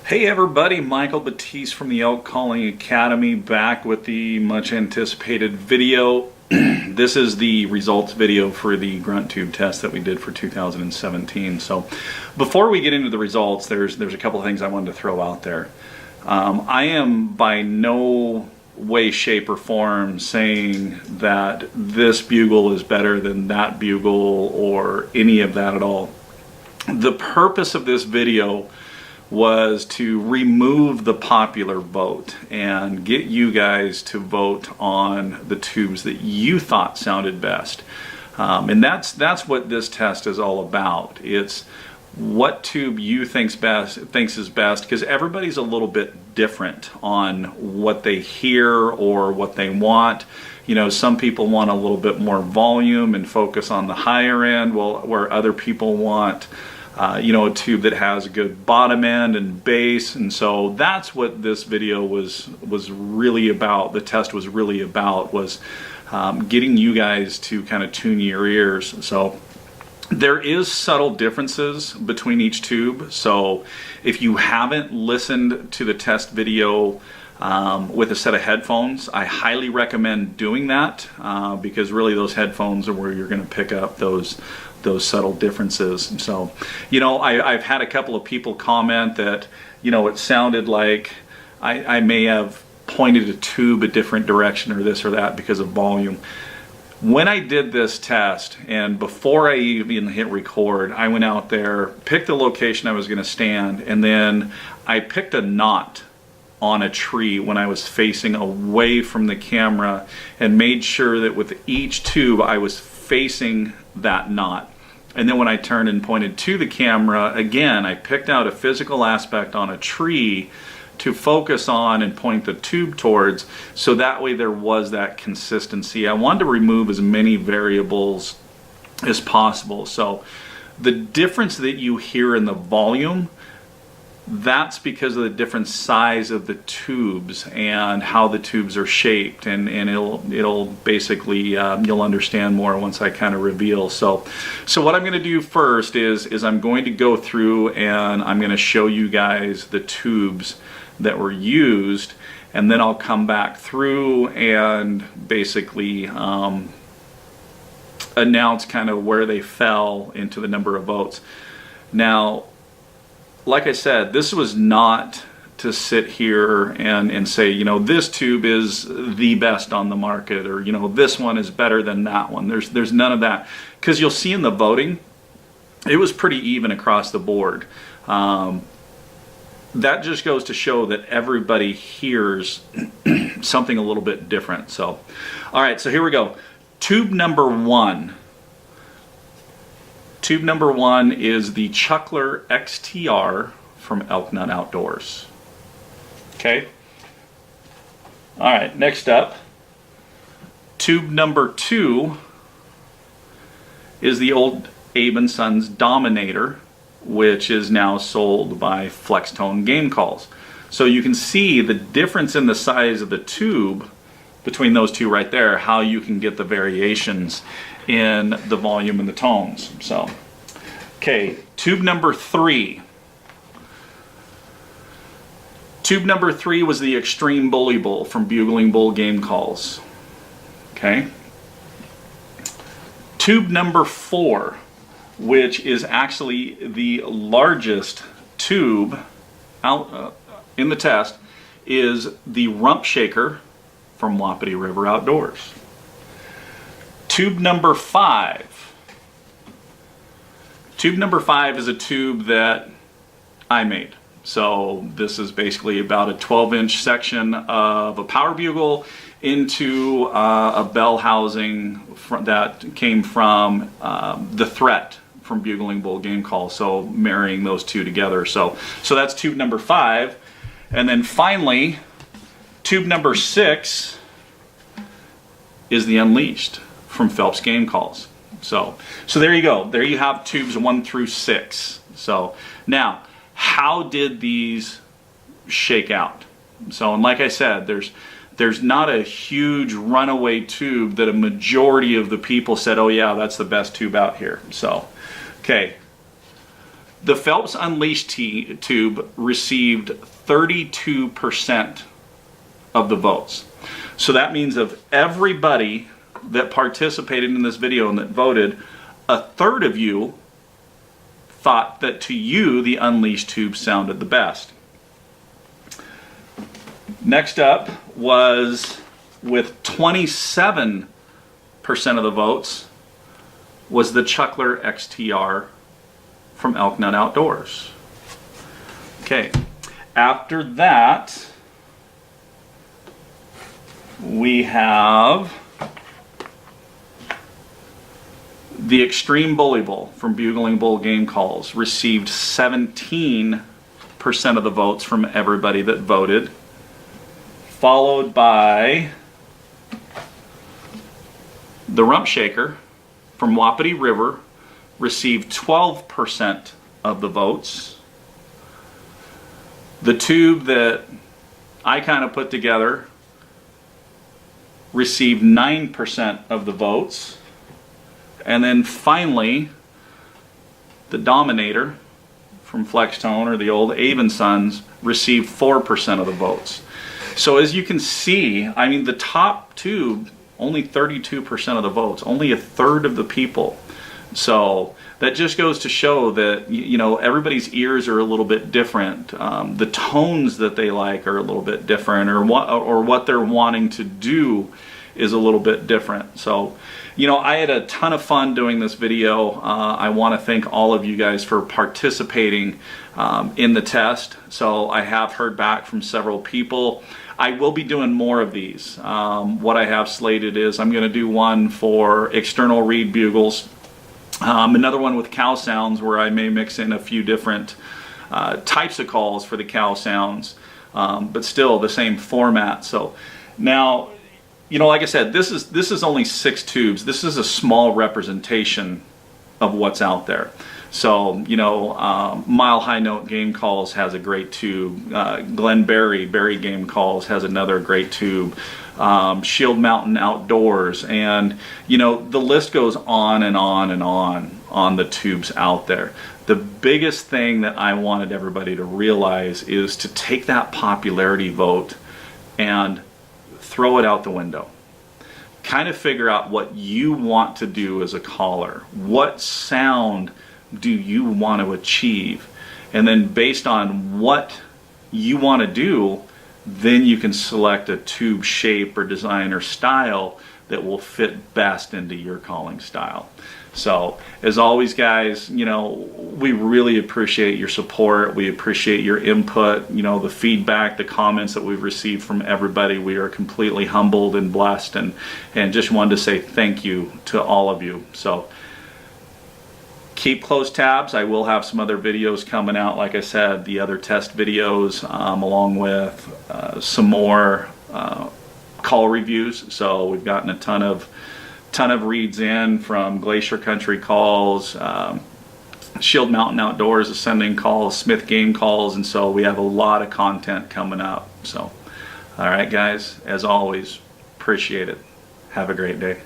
Hey everybody, Michael Batiste from the Elk Calling Academy, back with the much anticipated video. This is the results video for the grunt tube test that we did for 2017. So before we get into the results, there's a couple of things I wanted to throw out there. I am by no way, shape, or form saying that this bugle is better than that bugle or any of that at all. The purpose of this video was to remove the popular vote and get you guys to vote on the tubes that you thought sounded best. And that's what this test is all about. It's what tube you thinks is best, because everybody's a little bit different on what they hear or what they want. You know, some people want a little bit more volume and focus on the higher end, where other people want you know, a tube that has a good bottom end and bass. And so that's what this video was really about. The test was really about, was getting you guys to kind of tune your ears. So there is subtle differences between each tube. So if you haven't listened to the test video with a set of headphones, I highly recommend doing that, because really those headphones are where you're going to pick up those subtle differences. So, you know, I've had a couple of people comment that, you know, it sounded like I may have pointed a tube a different direction or this or that because of volume. When I did this test, and before I even hit record, I went out there, picked the location I was going to stand, and then I picked a knot on a tree when I was facing away from the camera, and made sure that with each tube I was facing that knot. And then when I turned and pointed to the camera, again, I picked out a physical aspect on a tree to focus on and point the tube towards, so that way there was that consistency. I wanted to remove as many variables as possible. So the difference that you hear in the volume, that's because of the different size of the tubes and how the tubes are shaped, and it'll basically you'll understand more once I kind of reveal. So what I'm going to do first is I'm going to go through and I'm going to show you guys the tubes that were used, and then I'll come back through and basically announce kind of where they fell into the number of votes. Now, like I said, this was not to sit here and say, you know, this tube is the best on the market, or, you know, this one is better than that one. There's none of that, because you'll see in the voting, it was pretty even across the board. That just goes to show that everybody hears something a little bit different. So, all right, so here we go. Tube number one. Tube number one is the Chuckler XTR from Elk Nut Outdoors. Okay. All right, next up, tube number two is the old Abe & Sons Dominator, which is now sold by Flextone Game Calls. So you can see the difference in the size of the tube between those two right there, how you can get the variations in the volume and the tones. So, okay, tube number three. Tube number three was the Extreme Bully Bull from Bugling Bull Game Calls. Okay. Tube number four, which is actually the largest tube out in the test, is the Rump Shaker from Wapiti River Outdoors. Tube number five. Tube number five is a tube that I made. So this is basically about a 12-inch section of a power bugle into a bell housing that came from the Threat from Bugling Bull Game Call. So marrying those two together. So that's tube number five. And then finally, tube number six is the Unleashed from Phelps Game Calls. So there you go. There you have tubes 1 through 6. So now, how did these shake out? So, and like I said, there's not a huge runaway tube that a majority of the people said, oh yeah, that's the best tube out here. So, okay. The Phelps Unleashed tube received 32% of the votes. So that means of everybody that participated in this video and that voted, a third of you thought that to you the Unleashed tube sounded the best. Next up was, with 27% of the votes, was the Chuckler XTR from Elk Nut Outdoors. Okay, after that we have the Extreme Bully Bull from Bugling Bull Game Calls, received 17% of the votes from everybody that voted, followed by the Rump Shaker from Wapiti River, received 12% of the votes. The tube that I kind of put together received 9% of the votes. And then finally, the Dominator from Flextone, or the old Avon Sons, received 4% of the votes. So as you can see, I mean, the top tube, only 32% of the votes, only a third of the people. So that just goes to show that, you know, everybody's ears are a little bit different. The tones that they like are a little bit different, or what they're wanting to do is a little bit different. So, you know, I had a ton of fun doing this video. I want to thank all of you guys for participating in the test. So I have heard back from several people. I will be doing more of these. What I have slated is I'm going to do one for external reed bugles, another one with cow sounds, where I may mix in a few different types of calls for the cow sounds, but still the same format. So now, you know, like I said, this is only 6 tubes. This is a small representation of what's out there. So, you know, Mile High Note Game Calls has a great tube. Glen Berry Game Calls has another great tube. Shield Mountain Outdoors, and, you know, the list goes on and on and on the tubes out there. The biggest thing that I wanted everybody to realize is to take that popularity vote and throw it out the window. Kind of figure out what you want to do as a caller. What sound do you want to achieve? And then based on what you want to do, then you can select a tube shape or design or style that will fit best into your calling style. So, as always, guys, you know, we really appreciate your support. We appreciate your input, you know, the feedback, the comments that we've received from everybody. We are completely humbled and blessed, and just wanted to say thank you to all of you. So, keep close tabs. I will have some other videos coming out, like I said, the other test videos, along with some more call reviews. So we've gotten a ton of reads in from Glacier Country Calls, Shield Mountain Outdoors Ascending Calls, Smith Game Calls, and so we have a lot of content coming up. So, all right, guys, as always, appreciate it. Have a great day.